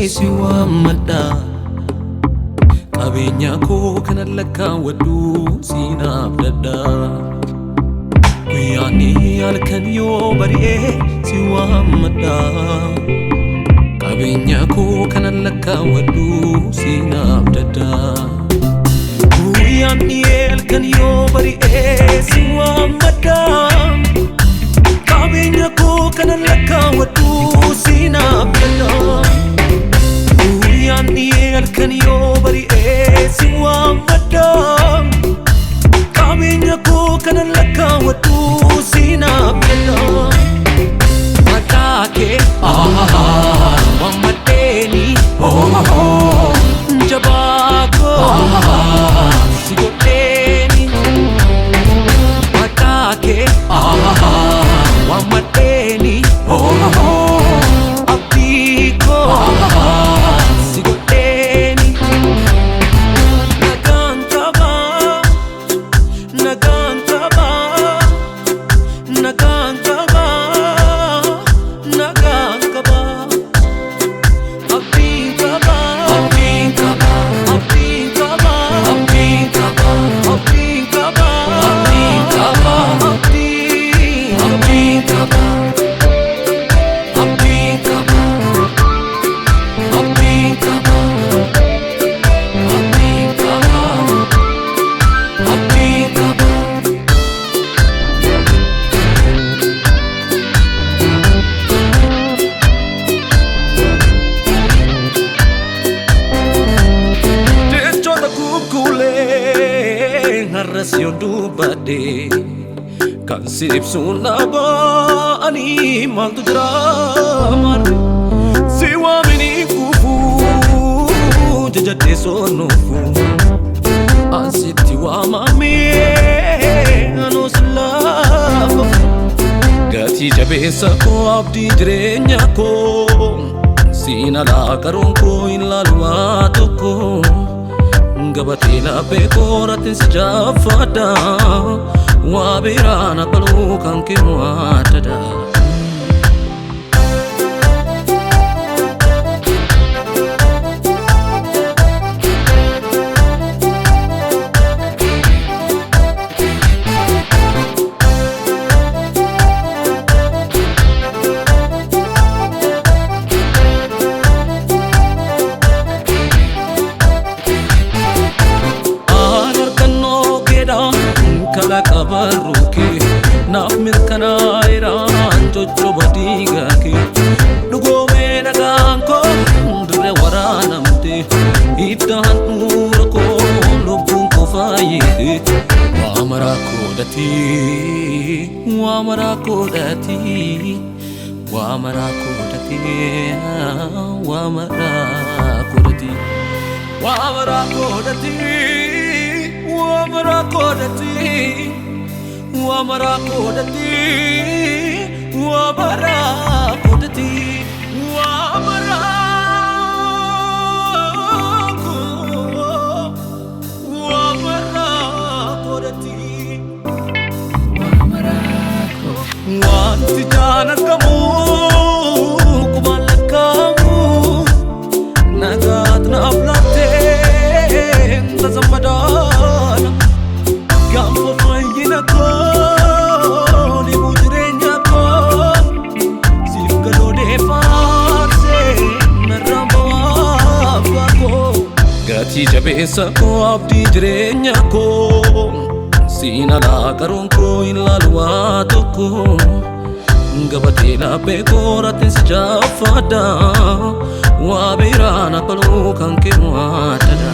siwa mada Kabenya ko kanalaka wadu sinab dada Kuyani alkanyo bari siwa mada Kabenya ko kanalaka wadu sinab dada Kuyani alkanyo bari siwa mada Kabenya ko kanalaka wadu sinab dada Kuyani alkanyo bari siwa mada Kabenya ko kanalaka wadu sinab dada Matake Mamateni Jabako Sigoteni Matake Mamateni Abdiko Sigoteni Nagantaba Nagantaba Nagantaba Nagantaba Abdikaba Abdikaba Abdikaba Abdikaba Abdikaba Abdikaba Abdikaba Narasyon dubade Kan sirip sunaba Ani mantu draman Siwa mini kufu Jajate sonufu Ansiti wa mami Ano sulafa Gati jabesa ko abdi jirenya ko Sina la karon ko inlalwa toko Gabatila pekoratin sejafada Wabirana palukan kimuatada Kala kabaruke Naaf mirkana iraan Jojo badiga ke Dugo mena ganko Ndre waranamte Ibdahan ura ko Lubung ko fayete Wamara kodati Wamara kodati Wamara kodati Wamara kodati Wamara kodati Wamara kodati Wamara kodati Wamara kodati Wamara kodati Wamara Wanti jana kamu Kumala kamu Nagat na ablate Tazamadana Gampo fayina ko Di mujrenya ko Sifka do de farse Naramba wabba ko Gati jabesa ko abdi jirenya ko Sina la karon ko inlalwa toko Gabatila pekoratin sejafada Wabirana palukan kimuatada